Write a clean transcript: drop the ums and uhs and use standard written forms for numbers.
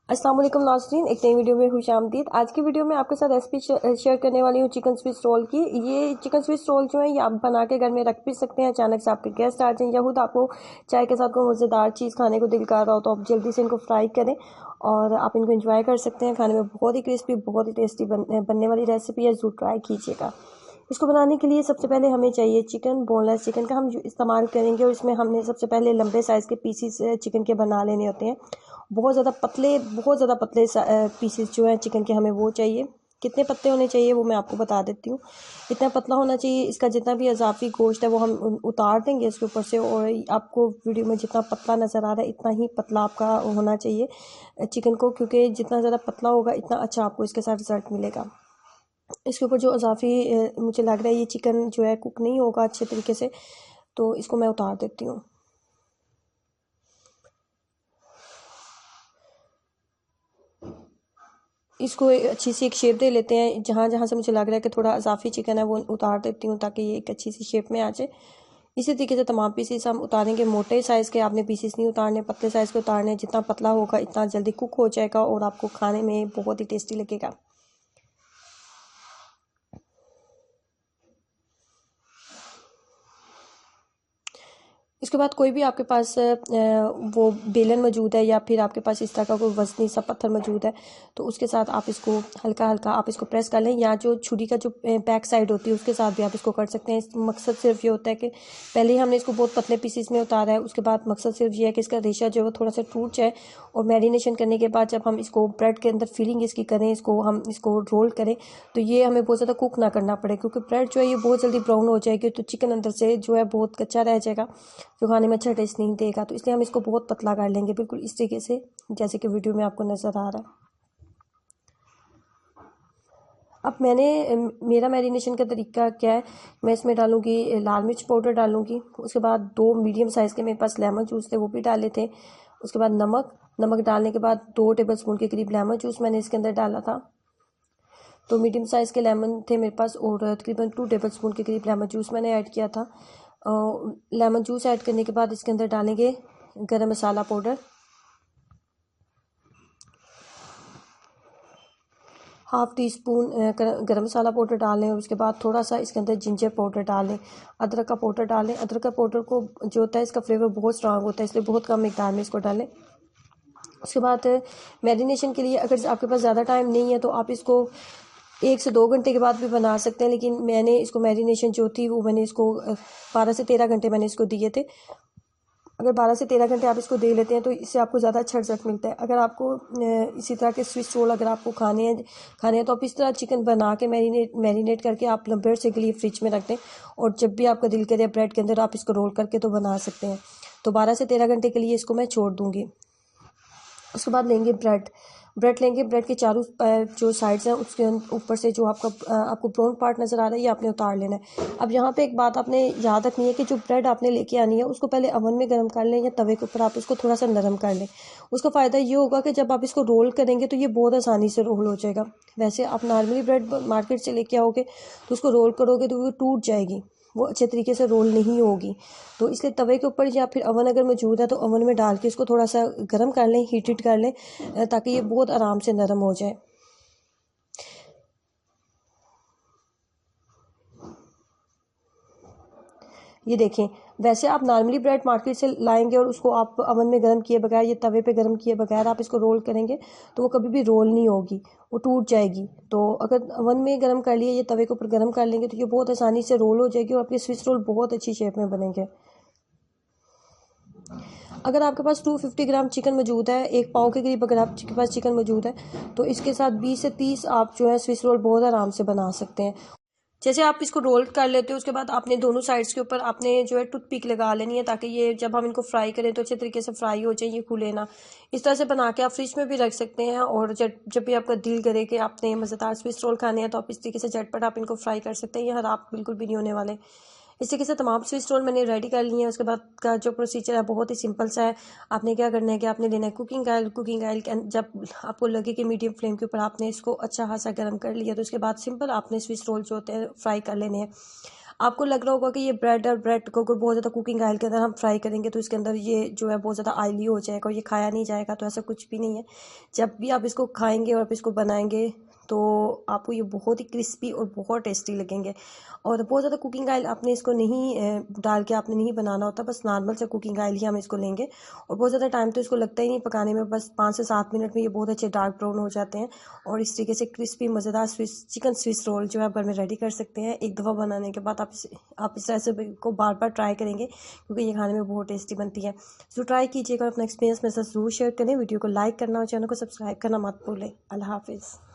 अस्सलाम वालेकुम नाज़रीन, एक नई वीडियो में खुशामदीद। आज की वीडियो में आपके साथ रेसिपी शेयर करने वाली हूँ चिकन स्विस रोल की। ये चिकन स्विस रोल जो है ये आप बना के घर में रख भी सकते हैं। अचानक से आपके गेस्ट आ जाएं या खुद आपको चाय के साथ कोई मज़ेदार चीज़ खाने को दिल कर रहा हो तो आप जल्दी से इनको फ्राई करें और आप इनको इंजॉय कर सकते हैं। खाने में बहुत ही क्रिस्पी, बहुत ही टेस्टी बनने वाली रेसिपी है, ज़रूर ट्राई कीजिएगा। इसको बनाने के लिए सबसे पहले हमें चाहिए चिकन। बोनलेस चिकन का हम इस्तेमाल करेंगे और इसमें हमने सबसे पहले लंबे साइज़ के पीसीस चिकन के बना लेने होते हैं। बहुत ज़्यादा पतले पीसेस जो हैं चिकन के हमें वो चाहिए। कितने पतले होने चाहिए वो मैं आपको बता देती हूँ। इतना पतला होना चाहिए, इसका जितना भी इजाफी गोश्त है वो हम उतार देंगे इसके ऊपर से। और आपको वीडियो में जितना पतला नज़र आ रहा है इतना ही पतला आपका होना चाहिए चिकन को, क्योंकि जितना ज़्यादा पतला होगा इतना अच्छा आपको इसके साथ रिजल्ट मिलेगा। इसके ऊपर जो इजाफी मुझे लग रहा है ये चिकन जो है कुक नहीं होगा अच्छे तरीके से, तो इसको मैं उतार देती हूँ। इसको अच्छी सी एक शेप दे लेते हैं। जहाँ जहाँ से मुझे लग रहा है कि थोड़ा इजाफी चिकन है वो उतार देती हूँ ताकि ये एक अच्छी सी शेप में आ जाए। इसी तरीके से तमाम पीसेस हम उतारेंगे। मोटे साइज़ के आपने पीसेस नहीं उतारने, पतले साइज़ के उतारने। जितना पतला होगा इतना जल्दी कुक हो जाएगा और आपको खाने में बहुत ही टेस्टी लगेगा। इसके बाद कोई भी आपके पास वो बेलन मौजूद है या फिर आपके पास इस तरह का कोई वज़नी सा पत्थर मौजूद है तो उसके साथ आप इसको हल्का हल्का आप इसको प्रेस कर लें, या जो छुरी का जो बैक साइड होती है उसके साथ भी आप इसको कर सकते हैं। मकसद सिर्फ ये होता है कि पहले ही हमने इसको बहुत पतले पीसीस में उतारा है, उसके बाद मकसद सिर्फ ये है कि इसका रेशा जो है वो थोड़ा सा टूट जाए। और मैरिनेशन करने के बाद जब हम इसको ब्रेड के अंदर फिलिंग इसकी करें, हम इसको रोल करें तो ये हमें बहुत ज़्यादा कुक ना करना पड़े, क्योंकि ब्रेड जो है ये बहुत जल्दी ब्राउन हो जाएगी तो चिकन अंदर से जो है बहुत कच्चा रह जाएगा जो खाने में अच्छा टेस्ट नहीं देगा। तो इसलिए हम इसको बहुत पतला कर लेंगे, बिल्कुल इस तरीके से जैसे कि वीडियो में आपको नज़र आ रहा है। अब मेरा मैरिनेशन का तरीका क्या है, मैं इसमें डालूंगी लाल मिर्च पाउडर डालूंगी। उसके बाद 2 मीडियम साइज़ के मेरे पास लेमन जूस थे वो भी डाले थे। उसके बाद नमक डालने के बाद 2 टेबलस्पून के करीब लेमन जूस मैंने इसके अंदर डाला था। तो मीडियम साइज़ के लेमन थे मेरे पास और तकरीबन 2 टेबलस्पून के करीब लेमन जूस मैंने ऐड किया था। लेमन जूस ऐड करने के बाद इसके अंदर डालेंगे गरम मसाला पाउडर, हाफ़ टी स्पून गरम मसाला पाउडर डालें। और उसके बाद थोड़ा सा इसके अंदर जिंजर पाउडर डालें, अदरक का पाउडर डालें। अदरक का पाउडर को जो होता है इसका फ्लेवर बहुत स्ट्रांग होता है, इसलिए बहुत कम मिकदार में इसको डालें। उसके बाद मैरिनेशन के लिए अगर आपके पास ज़्यादा टाइम नहीं है तो आप इसको 1 से 2 घंटे के बाद भी बना सकते हैं, लेकिन मैंने इसको मैरिनेशन जो थी वो मैंने इसको 12 से 13 घंटे मैंने इसको दिए थे। अगर 12 से 13 घंटे आप इसको दे लेते हैं तो इससे आपको ज़्यादा अच्छा रिजल्ट मिलता है। अगर आपको इसी तरह के स्विस रोल अगर आपको खाने हैं तो आप इस तरह चिकन बना के मैरिनेट करके आप लंबे अरसे के लिए फ्रिज में रख दें और जब भी आपका दिल करे ब्रेड के अंदर आप इसको रोल करके तो बना सकते हैं। तो 12 से 13 घंटे के लिए इसको मैं छोड़ दूँगी। उसके बाद लेंगे ब्रेड लेंगे। ब्रेड के चारों जो साइड्स हैं उसके ऊपर से जो आपको ब्राउन पार्ट नज़र आ रहा है ये आपने उतार लेना है। अब यहाँ पे एक बात आपने याद रखनी है कि जो ब्रेड आपने लेके आनी है उसको पहले ओवन में गर्म कर लें या तवे के ऊपर आप इसको थोड़ा सा नरम कर लें। उसका फ़ायदा ये होगा कि जब आप इसको रोल करेंगे तो ये बहुत आसानी से रोल हो जाएगा। वैसे आप नॉर्मली ब्रेड मार्केट से लेके आओगे तो उसको रोल करोगे तो वो टूट जाएगी, वो अच्छे तरीके से रोल नहीं होगी। तो इसलिए तवे के ऊपर या फिर ओवन अगर मौजूद है तो ओवन में डाल के इसको थोड़ा सा गर्म कर लें, हीटेड कर लें ताकि ये बहुत आराम से नरम हो जाए। ये देखें, वैसे आप नॉर्मली ब्रेड मार्केट से लाएंगे और उसको आप ओवन में गर्म किए बगैर या तवे पे गर्म किए बगैर आप इसको रोल करेंगे तो वो कभी भी रोल नहीं होगी, वो टूट जाएगी। तो अगर ओवन में गर्म कर लिए या तवे के ऊपर गर्म कर लेंगे तो ये बहुत आसानी से रोल हो जाएगी और आपके स्विस रोल बहुत अच्छी शेप में बनेंगे। अगर आपके पास 250 ग्राम चिकन मौजूद है, 1 पाव के करीब अगर आपके पास चिकन मौजूद है तो इसके साथ 20 से 30 आप जो है स्विस रोल बहुत आराम से बना सकते हैं। जैसे आप इसको रोल कर लेते हो उसके बाद आपने दोनों साइड्स के ऊपर आपने जो है टूथपिक लगा लेनी है ताकि ये जब हम इनको फ्राई करें तो अच्छे तरीके से फ्राई हो जाए, ये खुले ना। इस तरह से बना के आप फ्रिज में भी रख सकते हैं और जब भी आपका दिल करे कि आपने मज़ेदार स्विस रोल खाने हैं तो आप इस तरीके से झटपट आप इनको फ्राई कर सकते हैं। ये खराब बिल्कुल भी नहीं होने वाले। इस तरीके से तमाम स्विस रोल मैंने रेडी कर लिए हैं। उसके बाद का जो प्रोसीजर है बहुत ही सिंपल सा है। आपने क्या करना है कि आपने लेना है कुकिंग ऑयल जब आपको लगे कि मीडियम फ्लेम के ऊपर आपने इसको अच्छा खासा गर्म कर लिया तो उसके बाद सिंपल आपने स्विस रोल जो होते हैं फ्राई कर लेने हैं। आपको लग रहा होगा कि ये ब्रेड और ब्रेड को अगर बहुत ज़्यादा कुकिंग ऑयल के अंदर हम फ्राई करेंगे तो इसके अंदर ये जो है बहुत ज़्यादा ऑयली हो जाएगा और ये खाया नहीं जाएगा, तो ऐसा कुछ भी नहीं है। जब भी आप इसको खाएंगे और आप इसको बनाएंगे तो आपको ये बहुत ही क्रिस्पी और बहुत टेस्टी लगेंगे। और बहुत ज़्यादा कुकिंग ऑयल आपने इसको नहीं डाल के आपने नहीं बनाना होता, बस नॉर्मल से कुकिंग ऑयल ही हम इसको लेंगे। और बहुत ज़्यादा टाइम तो इसको लगता ही नहीं पकाने में, बस 5 से 7 मिनट में ये बहुत अच्छे डार्क ब्राउन हो जाते हैं। और इस तरीके से क्रिस्पी मज़ेदार चिकन स्विस रोल जो है आप घर में रेडी कर सकते हैं। एक दफ़ा बनाने के बाद आप इस रेसिपी को बार बार ट्राई करेंगे क्योंकि ये खाने में बहुत टेस्टी बनती है। सो ट्राई कीजिएगा, अपना एक्सपीरियंस मेरे साथ ज़रूर शेयर करें। वीडियो को लाइक करना और चैनल को सब्सक्राइब करना मत भूलें। अल्लाह हाफिज़।